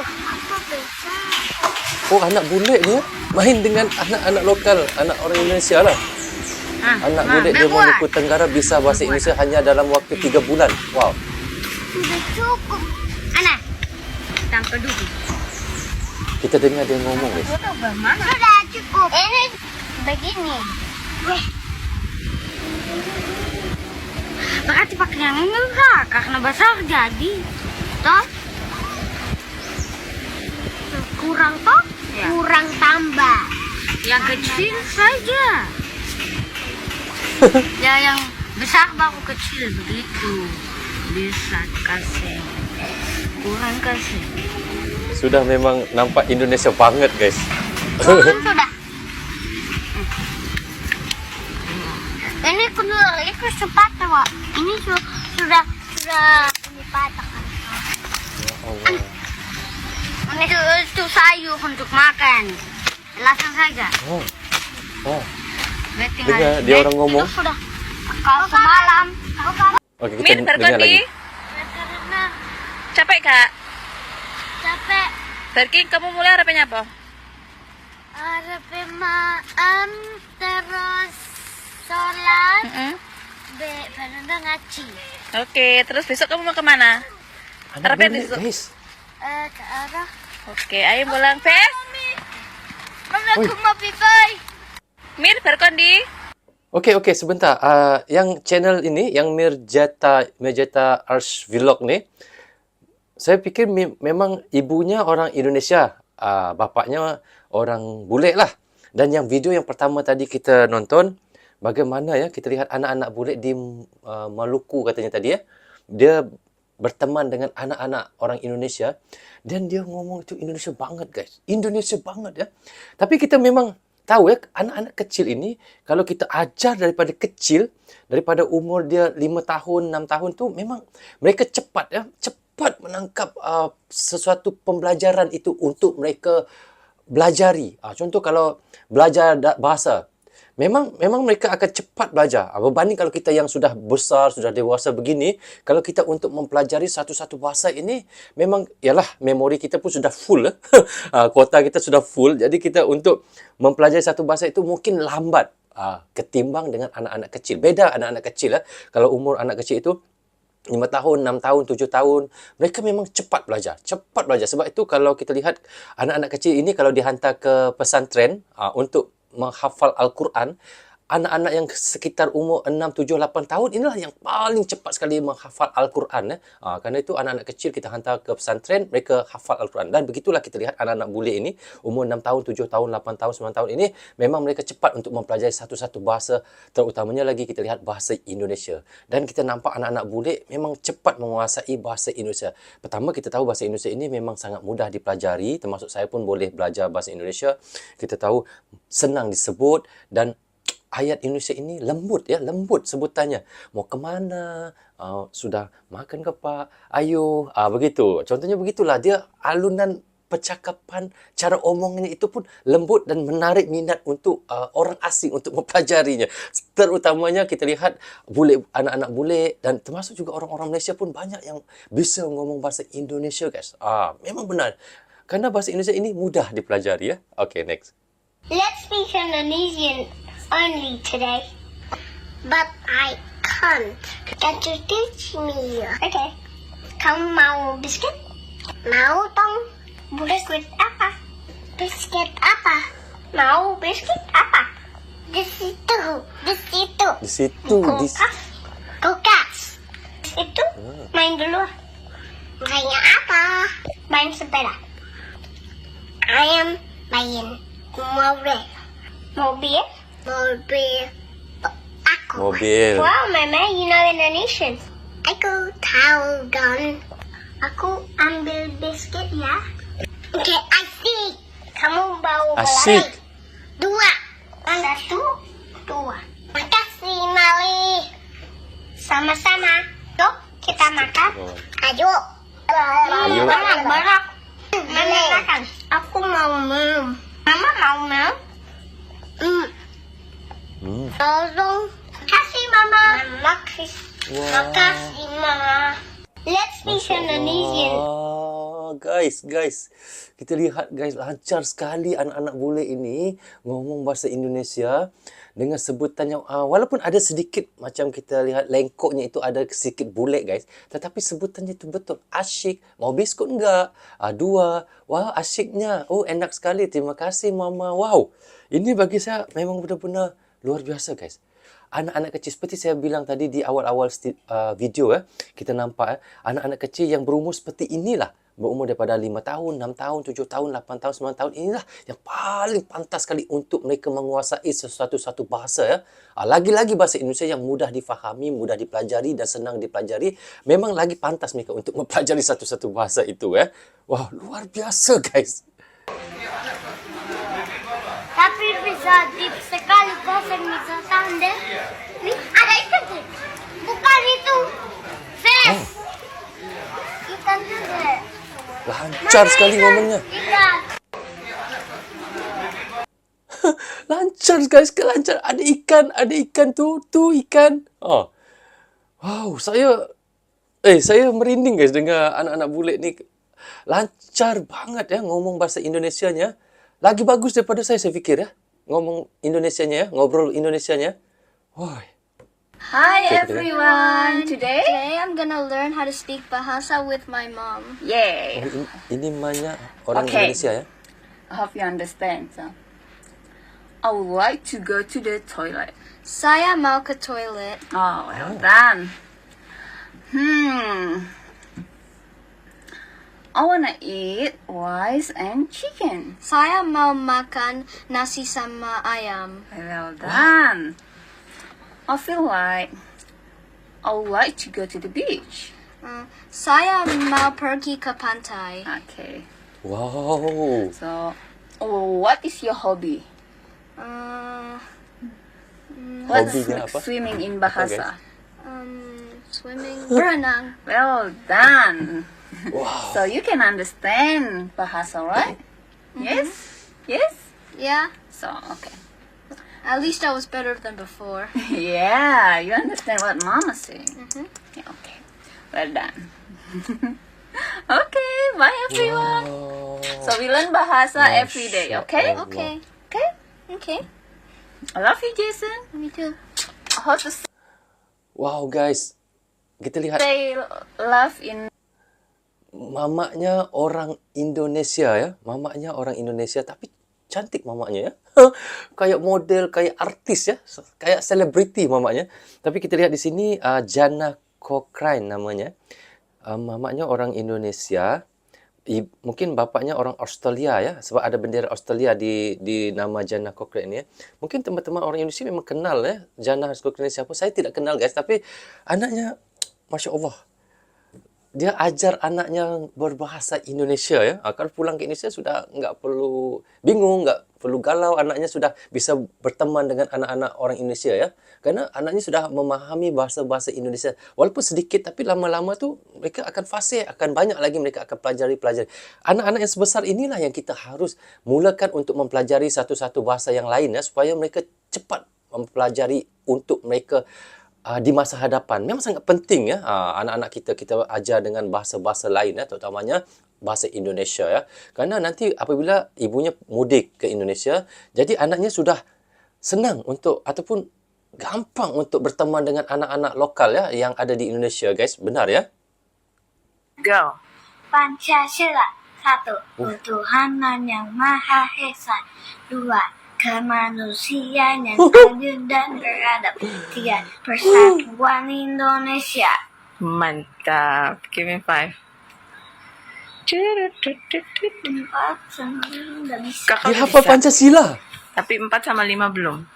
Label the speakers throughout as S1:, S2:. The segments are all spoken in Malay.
S1: Apa besar?
S2: Oh, anak bule dia main dengan anak-anak lokal, anak orang Indonesia lah. Anak bule dia Maluku Tenggara bisa bahasa Indonesia hanya dalam waktu 3 bulan. Wow.
S1: Sudah cukup. Anak, tanpa duduk.
S2: Kita dengar dia ngomong, guys.
S1: Sudah cukup. Ini begini. Berarti pakai yang ini enggak, karena besar jadi. Toh? Kurang toh? Ya. Kurang tambah. Yang kecil saja. Ya yang besar baru kecil begitu. Bisa kasih. Kurang kasih.
S2: Sudah memang nampak Indonesia banget, guys.
S1: Sudah. Ini kedua itu sepatah, Pak. Ini sudah ini patah kan.
S2: Ya Allah.
S1: Ini itu sayur untuk makan. Langsung saja.
S2: Oh.
S1: Tinggal
S2: Dengar dia orang ngomong.
S1: Itu sudah kalau semalam.
S2: Oke, kita
S3: Mir,
S2: dengar
S3: Berkondi.
S2: lagi.
S1: Karena
S3: Capek, Kak?
S1: capek.
S3: Berking, kamu mulai harapannya apa?
S1: Ada pemaam terus sholat. Benar ngaji.
S3: Oke, terus besok kamu mau kemana?
S2: Anak
S3: Harapan
S2: bule,
S3: besok.
S2: guys.
S1: Ke arah.
S3: Oke, ayo pulang, Fes.
S1: Mama mau bye.
S3: Mir, Berkondi.
S2: Oke, sebentar. Yang channel ini, yang Mirjata Arsh Vlog ni, saya fikir memang ibunya orang Indonesia, bapaknya orang bule lah. Dan yang video yang pertama tadi kita nonton, bagaimana ya kita lihat anak-anak bule di Maluku katanya tadi ya. Dia berteman dengan anak-anak orang Indonesia dan dia ngomong itu Indonesia banget, guys. Indonesia banget ya. Tapi kita memang tahu ya, anak-anak kecil ini kalau kita ajar daripada kecil, daripada umur dia 5 tahun, 6 tahun tu memang mereka cepat ya, cepat menangkap sesuatu pembelajaran itu untuk mereka belajari. Contoh kalau belajar bahasa, memang mereka akan cepat belajar. Berbanding kalau kita yang sudah besar, sudah dewasa begini, kalau kita untuk mempelajari satu-satu bahasa ini, memang yalah memori kita pun sudah full. Kuota kita sudah full. Jadi kita untuk mempelajari satu bahasa itu mungkin lambat ketimbang dengan anak-anak kecil. Beda anak-anak kecil. Kalau umur anak kecil itu 5 tahun, 6 tahun, 7 tahun, mereka memang cepat belajar. Cepat belajar. Sebab itu kalau kita lihat anak-anak kecil ini kalau dihantar ke pesantren untuk menghafal Al-Quran, anak-anak yang sekitar umur 6, 7, 8 tahun inilah yang paling cepat sekali menghafal Al-Quran. Kerana itu anak-anak kecil kita hantar ke pesantren, mereka hafal Al-Quran. Dan begitulah kita lihat anak-anak bule ini, umur 6 tahun, 7 tahun, 8 tahun, 9 tahun ini, memang mereka cepat untuk mempelajari satu-satu bahasa, terutamanya lagi kita lihat bahasa Indonesia. Dan kita nampak anak-anak bule memang cepat menguasai bahasa Indonesia. Pertama, kita tahu bahasa Indonesia ini memang sangat mudah dipelajari, termasuk saya pun boleh belajar bahasa Indonesia. Kita tahu senang disebut dan ayat Indonesia ini lembut ya, lembut sebutannya. Mau ke mana? Sudah makan ke Pak? Ayo. Begitu. Contohnya begitulah. Dia alunan percakapan, cara omongannya itu pun lembut dan menarik minat untuk orang asing untuk mempelajarinya. Terutamanya kita lihat bule, anak-anak bule dan termasuk juga orang-orang Malaysia pun banyak yang bisa ngomong bahasa Indonesia, guys. Memang benar. Kerana bahasa Indonesia ini mudah dipelajari ya. Okay, next.
S1: Let's speak Indonesian only today. But I can't. Can you teach me? Okay. Kamu mau biskuit? Mau tong? Biskuit apa? Biskuit apa? Mau biskuit apa? Di situ. Di situ.
S2: Di situ.
S1: Kulkas. Kulkas. Di situ. Main dulu. Mainnya apa? Main sepeda. I am main mobil. Mobil? Mobil. Aku.
S2: Mobil.
S1: Wow, Mama, you know Indonesian. Aku tahu, Don. Aku ambil biskuit ya. Oke, asik. Kamu mau
S2: Asik.
S1: berlari? 1, 2. Makasih, Mali. Sama-sama. Yuk, kita makan. Ayo.
S2: Ayo.
S1: Berak. Mama makan. Aku mau minum. Mama mau minum? Tolong. Makasih, Mama. Makasih, Mama. Let's speak Indonesian.
S2: guys. Kita lihat guys, lancar sekali anak-anak bule ini ngomong bahasa Indonesia dengan sebutan yang walaupun ada sedikit macam kita lihat lengkoknya itu ada sedikit bulat guys, tetapi sebutannya itu betul. Asyik, mau biskut enggak? Dua. Wah, asyiknya. Oh, enak sekali. Terima kasih mama. Wow. Ini bagi saya memang benar-benar luar biasa guys. Anak-anak kecil seperti saya bilang tadi di awal-awal video kita nampak anak-anak kecil yang berumur seperti inilah, berumur daripada 5 tahun, 6 tahun, 7 tahun, 8 tahun, 9 tahun, inilah yang paling pantas sekali untuk mereka menguasai satu bahasa lagi-lagi bahasa Indonesia yang mudah difahami, mudah dipelajari dan senang dipelajari. Memang lagi pantas mereka untuk mempelajari satu bahasa itu Wah, luar biasa guys.
S1: Tapi bisa deep sekali bosan bisa tanda. Nih ada ikan tuh. Bukan itu. Fish. Ikan juga.
S2: Lancar sekali ngomongnya.
S1: Ikan.
S2: Lancar guys, lancar. Ada ikan tuh ikan. Wow, saya merinding guys dengan anak-anak bule ni. Lancar banget ngomong bahasa Indonesianya. Lagi bagus daripada saya fikir ngomong Indonesianya ngobrol Indonesianya. Wah.
S3: Hi everyone.
S1: Today I'm gonna learn how to speak Bahasa with my mom.
S3: Yay.
S2: Ini namanya orang
S3: Okay.
S2: Indonesia
S3: I hope you understand. So. I would like to go to the toilet.
S1: Saya mau ke toilet.
S3: Oh, well done. I wanna eat rice and chicken.
S1: Saya mau makan nasi sama ayam.
S3: Well done. I feel like I would like to go to the beach.
S1: Saya mau pergi ke pantai.
S3: Okay.
S2: Wow.
S3: So, what is your hobby? What's
S2: Hobinya apa?
S3: swimming in Bahasa?
S1: Swimming, berenang.
S3: Well done.
S2: Wow.
S3: So you can understand Bahasa, right? Yes? Yes?
S1: Yeah,
S3: So, okay.
S1: at least I was better than before.
S3: Yeah, you understand what Mama's saying. Yeah, okay. Well done. Okay, bye everyone.
S2: Wow.
S3: So we learn Bahasa every day, okay?
S2: Masya
S1: Okay,
S3: Okay.
S1: okay.
S3: I love you, Jason.
S1: Me too.
S3: How to
S2: Wow guys. Kita lihat
S3: say love in
S2: mamanya orang Indonesia Mamanya orang Indonesia tapi cantik mamanya Kayak model, kayak artis Kayak selebriti mamanya. Tapi kita lihat di sini Jana Cochrane namanya. Mamanya orang Indonesia. Mungkin bapaknya orang Australia sebab ada bendera Australia di nama Jana Cochrane ni. Mungkin teman-teman orang Indonesia memang kenal Jana Cochrane siapa. Saya tidak kenal guys, tapi anaknya Masya Allah. Dia ajar anaknya berbahasa Indonesia Kalau pulang ke Indonesia sudah enggak perlu bingung, enggak perlu galau, anaknya sudah bisa berteman dengan anak-anak orang Indonesia Karena anaknya sudah memahami bahasa-bahasa Indonesia. Walaupun sedikit tapi lama-lama tu mereka akan fasih, akan banyak lagi mereka akan pelajari. Anak-anak yang sebesar inilah yang kita harus mulakan untuk mempelajari satu-satu bahasa yang lain supaya mereka cepat mempelajari untuk mereka di masa hadapan. Memang sangat penting anak-anak kita ajar dengan bahasa-bahasa lain terutamanya bahasa Indonesia Karena nanti apabila ibunya mudik ke Indonesia, jadi anaknya sudah senang untuk ataupun gampang untuk berteman dengan anak-anak lokal yang ada di Indonesia guys. Benar
S3: go.
S1: Pancasila. 1. Ketuhanan yang Maha Esa. 2. Kemanusiaan yang adil dan beradab. 3. Persatuan Indonesia.
S3: Mantap. Give me 5.
S1: 4. Nggak bisa.
S3: Kakak
S2: Dia hafal
S3: bisa.
S2: Pancasila.
S3: Tapi 4 sama 5 belum.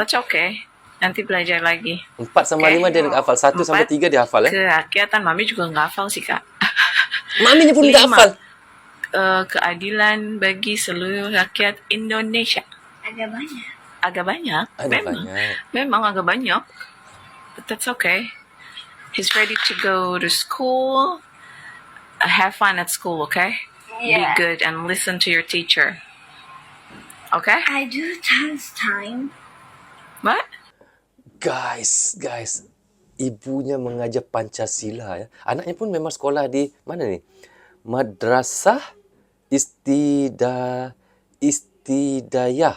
S3: That's okay. Nanti belajar lagi.
S2: 4 sama
S3: Oke.
S2: 5 dia nak hafal. 1 sampai 3 dia hafal
S3: Kerakyatan, Mami juga nggak hafal sih, Kak.
S2: Maminya pun tak
S3: 5.
S2: hafal.
S3: Keadilan bagi seluruh rakyat Indonesia.
S1: Agak banyak.
S3: Agak banyak.
S2: Ada
S3: memang.
S2: banyak.
S3: Memang agak banyak. But that's okay. He's ready to go to school. Have fun at school, okay?
S1: Yeah.
S3: Be good and listen to your teacher. Okay?
S1: I do time.
S3: What?
S2: Guys, ibunya mengajar Pancasila Anaknya pun memang sekolah di mana ni? Madrasah Istidayah.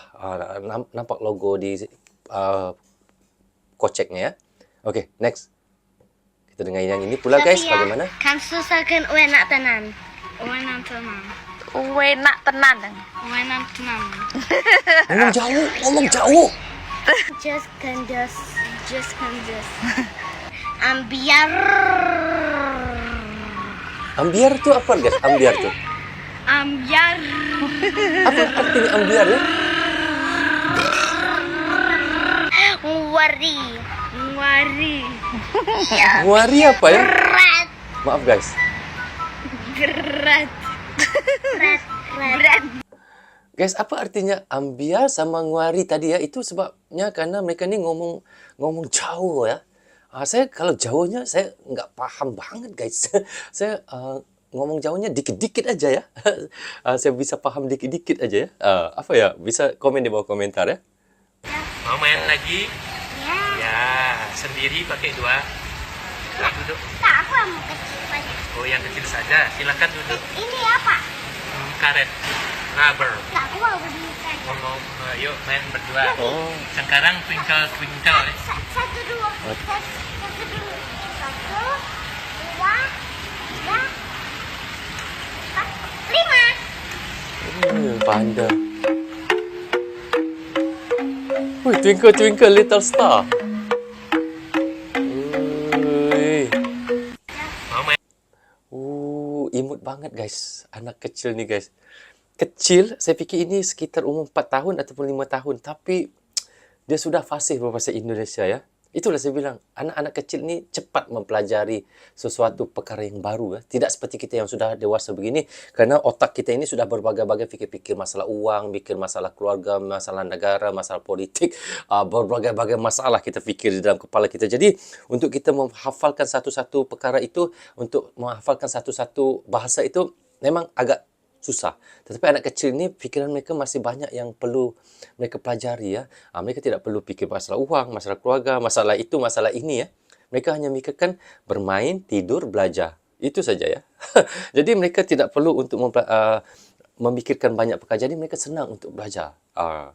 S2: Nampak logo di koceknya ya. Oke, next. Kita dengar yang ini pula guys, bagaimana?
S1: Kan susahkan enak tenan. Enak tenan.
S3: Enak tenan.
S1: Enak tenan.
S2: Ngomong jauh.
S1: Just ambiar.
S2: Ambiar itu apa guys? Ambiar itu.
S1: Ambiar.
S2: Apa artinya ambiar ya?
S1: Wari.
S2: Wari apa ya?
S1: Berat.
S2: Maaf guys.
S1: Berat.
S2: Guys, apa artinya ambiar sama nguari tadi ya? Itu sebabnya karena mereka ni ngomong jauh ya. Saya kalau jauhnya saya nggak paham banget guys. Saya ngomong jauhnya dikit-dikit aja ya. Saya bisa paham dikit-dikit aja ya. Apa ya? Bisa komen di bawah komentar ya.
S4: Mau main lagi?
S1: Ya.
S4: Ya, sendiri pakai dua. Nah, duduk.
S1: Tak, aku yang mau kecil saja.
S4: Oh, yang kecil saja. Silakan duduk.
S1: Ini apa?
S4: Karet, rubber.
S1: Tak, aku mau beli kaca.
S4: Yuk main berdua.
S2: Oh.
S4: Sekarang twinkle twinkle.
S1: Satu, dua. Satu, dua. Satu, dua, tiga, empat, lima.
S2: Pandai. Wih, twinkle twinkle little star.
S4: Mau main?
S2: Imut banget guys. Anak kecil nih guys. Kecil, saya fikir ini sekitar umur 4 tahun ataupun 5 tahun. Tapi dia sudah fasih berbahasa Indonesia ya. Itulah saya bilang, anak-anak kecil ni cepat mempelajari sesuatu perkara yang baru. Ya. Tidak seperti kita yang sudah dewasa begini. Kerana otak kita ini sudah berbagai-bagai fikir-fikir masalah uang, fikir masalah keluarga, masalah negara, masalah politik. Berbagai-bagai masalah kita fikir di dalam kepala kita. Jadi, untuk kita menghafalkan satu-satu perkara itu, untuk menghafalkan satu-satu bahasa itu, memang agak susah. Tetapi anak kecil ni fikiran mereka masih banyak yang perlu mereka pelajari ya. Mereka tidak perlu fikir masalah uang, masalah keluarga, masalah itu, masalah ini ya. Mereka hanya mikirkan bermain, tidur, belajar. Itu saja ya. Jadi mereka tidak perlu untuk memikirkan banyak perkara. Jadi mereka senang untuk belajar.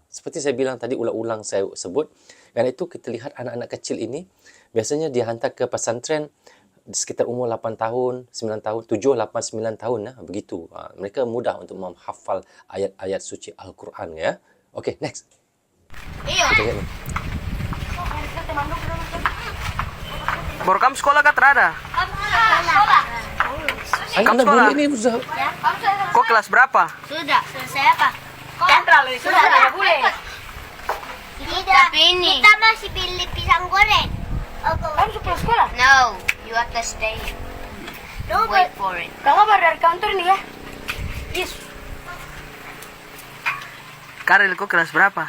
S2: Seperti saya bilang tadi, ulang-ulang saya sebut. Dan itu kita lihat anak-anak kecil ini biasanya dihantar ke pesantren sekitar umur 8 tahun, 9 tahun, 7, 8, 9 tahun ya, begitu. Mereka mudah untuk menghafal ayat-ayat suci Al-Quran ya. Okey, next. Kita lihat ni.
S5: Baru kamu sekolah kah terada?
S2: Anak bulik ni sudah.
S5: Kok kelas berapa?
S1: Sudah, selesai apa? Sudah, tidak boleh. Tidak, tapi ini. Kita masih pilih pisang goreng. Kamu suka sekolah? No, you have to stay. No, wait for it. Kamu baru dari kantor nih ya? Yes.
S5: Karel, kok kelas berapa?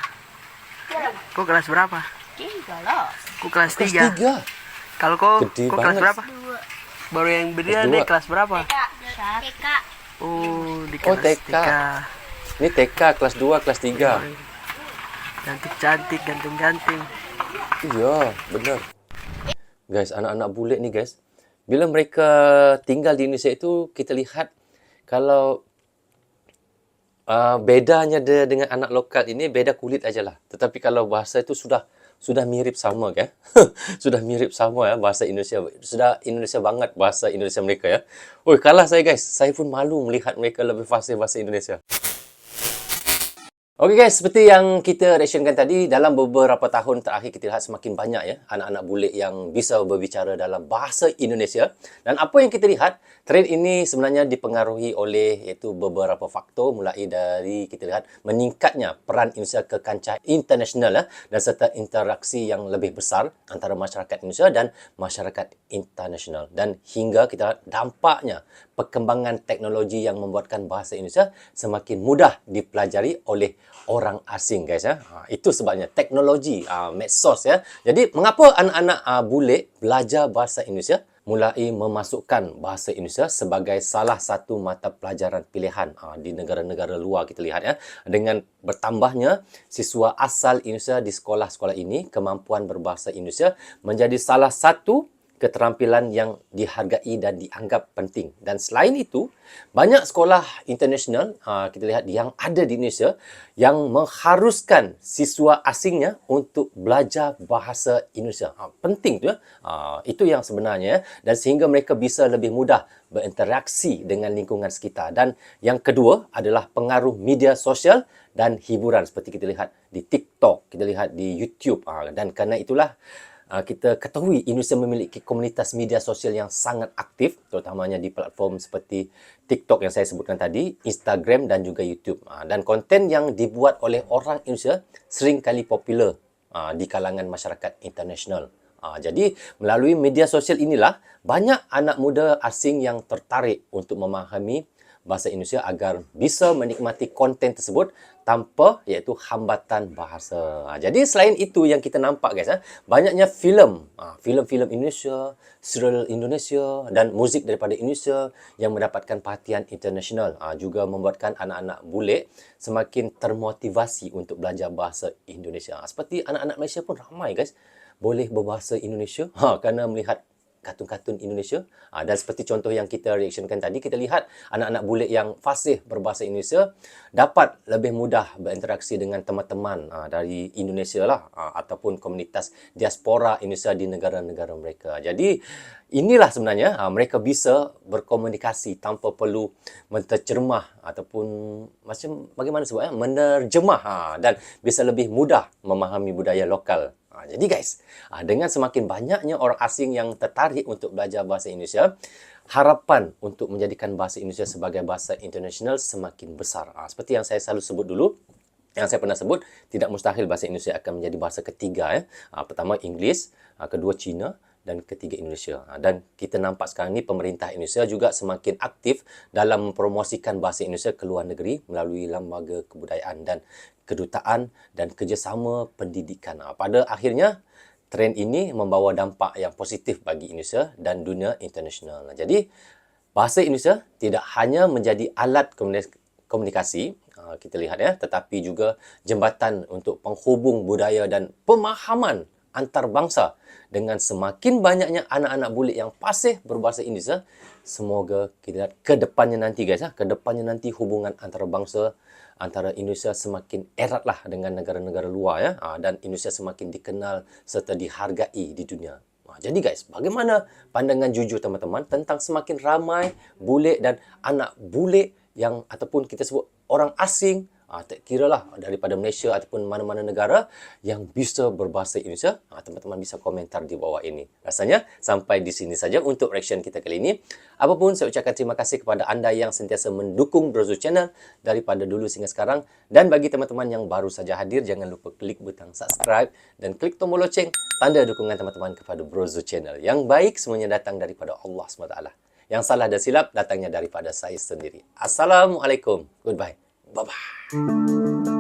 S5: Kok kelas berapa?
S1: 3 lah.
S5: Kok kelas
S2: Kelas
S5: 3?
S2: 3.
S5: Kalau kok
S2: Gede
S5: kelas
S2: banget.
S5: berapa? Baru yang beda
S2: Kelas
S5: deh
S2: dua.
S5: kelas berapa?
S1: TK.
S5: Oh, di
S2: Oh,
S5: kelas
S2: TK.
S5: 3.
S2: Ni TK kelas 2, kelas 3.
S5: Cantik-cantik, ganteng-ganteng.
S2: Iya, benar. Guys, anak-anak bule ni guys, bila mereka tinggal di Indonesia itu, kita lihat kalau bedanya dia dengan anak lokal ini, beda kulit ajalah. Tetapi kalau bahasa itu sudah mirip sama kan? Sudah mirip sama ya bahasa Indonesia. Sudah Indonesia banget bahasa Indonesia mereka ya. Oi, kalah saya guys. Saya pun malu melihat mereka lebih fasih bahasa Indonesia. Okey guys, seperti yang kita reactionkan tadi, dalam beberapa tahun terakhir kita lihat semakin banyak ya anak-anak bule yang bisa berbicara dalam bahasa Indonesia. Dan apa yang kita lihat, trend ini sebenarnya dipengaruhi oleh iaitu beberapa faktor, mulai dari kita lihat meningkatnya peran Indonesia ke kancah internasional ya, dan serta interaksi yang lebih besar antara masyarakat Indonesia dan masyarakat internasional. Dan hingga kita lihat dampaknya perkembangan teknologi yang membuatkan bahasa Indonesia semakin mudah dipelajari oleh orang asing guys ya. Itu sebabnya teknologi medsos ya. Jadi mengapa anak-anak bule belajar bahasa Indonesia? Mulai memasukkan bahasa Indonesia sebagai salah satu mata pelajaran pilihan di negara-negara luar kita lihat ya. Dengan bertambahnya siswa asal Indonesia di sekolah-sekolah ini, kemampuan berbahasa Indonesia menjadi salah satu keterampilan yang dihargai dan dianggap penting. Dan selain itu, banyak sekolah international kita lihat yang ada di Indonesia yang mengharuskan siswa asingnya untuk belajar bahasa Indonesia. Penting tu ya. Itu yang sebenarnya, dan sehingga mereka bisa lebih mudah berinteraksi dengan lingkungan sekitar. Dan yang kedua adalah pengaruh media sosial dan hiburan seperti kita lihat di TikTok, kita lihat di YouTube. Dan kerana itulah kita ketahui Indonesia memiliki komunitas media sosial yang sangat aktif, terutamanya di platform seperti TikTok yang saya sebutkan tadi, Instagram dan juga YouTube. Dan konten yang dibuat oleh orang Indonesia sering kali popular di kalangan masyarakat internasional. Jadi melalui media sosial inilah banyak anak muda asing yang tertarik untuk memahami bahasa Indonesia agar bisa menikmati konten tersebut tanpa iaitu hambatan bahasa. Jadi selain itu yang kita nampak guys, banyaknya filem Indonesia, serial Indonesia dan muzik daripada Indonesia yang mendapatkan perhatian internasional juga membuatkan anak-anak bule semakin termotivasi untuk belajar bahasa Indonesia. Seperti anak-anak Malaysia pun ramai guys boleh berbahasa Indonesia kerana melihat kartun-kartun Indonesia. Dan seperti contoh yang kita reactionkan tadi, kita lihat anak-anak bule yang fasih berbahasa Indonesia dapat lebih mudah berinteraksi dengan teman-teman dari Indonesia lah, ataupun komunitas diaspora Indonesia di negara-negara mereka. Jadi inilah sebenarnya mereka bisa berkomunikasi tanpa perlu menterjemah ataupun macam bagaimana sebutnya, menerjemah, dan bisa lebih mudah memahami budaya lokal. Jadi guys, dengan semakin banyaknya orang asing yang tertarik untuk belajar bahasa Indonesia, harapan untuk menjadikan bahasa Indonesia sebagai bahasa internasional semakin besar. Seperti yang saya selalu sebut dulu, yang saya pernah sebut, tidak mustahil bahasa Indonesia akan menjadi bahasa ketiga. Pertama Inggeris, kedua Cina, dan ketiga Indonesia. Dan kita nampak sekarang ni pemerintah Indonesia juga semakin aktif dalam mempromosikan bahasa Indonesia ke luar negeri melalui lembaga kebudayaan dan kedutaan dan kerjasama pendidikan. Pada akhirnya, trend ini membawa dampak yang positif bagi Indonesia dan dunia internasional. Jadi, bahasa Indonesia tidak hanya menjadi alat komunikasi, kita lihat ya, tetapi juga jembatan untuk penghubung budaya dan pemahaman antarabangsa. Dengan semakin banyaknya anak-anak bule yang fasih berbahasa Indonesia, semoga kita lihat ke depannya nanti guys, ke depannya nanti hubungan antarabangsa antara Indonesia semakin eratlah dengan negara-negara luar ya, dan Indonesia semakin dikenal serta dihargai di dunia. Jadi guys, bagaimana pandangan jujur teman-teman tentang semakin ramai bule dan anak bule yang ataupun kita sebut orang asing, tak kira lah daripada Malaysia ataupun mana-mana negara yang bisa berbahasa Indonesia? Teman-teman bisa komentar di bawah ini. Rasanya sampai di sini saja untuk reaction kita kali ini. Apapun, saya ucapkan terima kasih kepada anda yang sentiasa mendukung Brozo Channel daripada dulu sehingga sekarang. Dan bagi teman-teman yang baru saja hadir, jangan lupa klik butang subscribe dan klik tombol loceng, tanda dukungan teman-teman kepada Brozo Channel. Yang baik semuanya datang daripada Allah SWT. Yang salah dan silap datangnya daripada saya sendiri. Assalamualaikum. Goodbye. Bye-bye.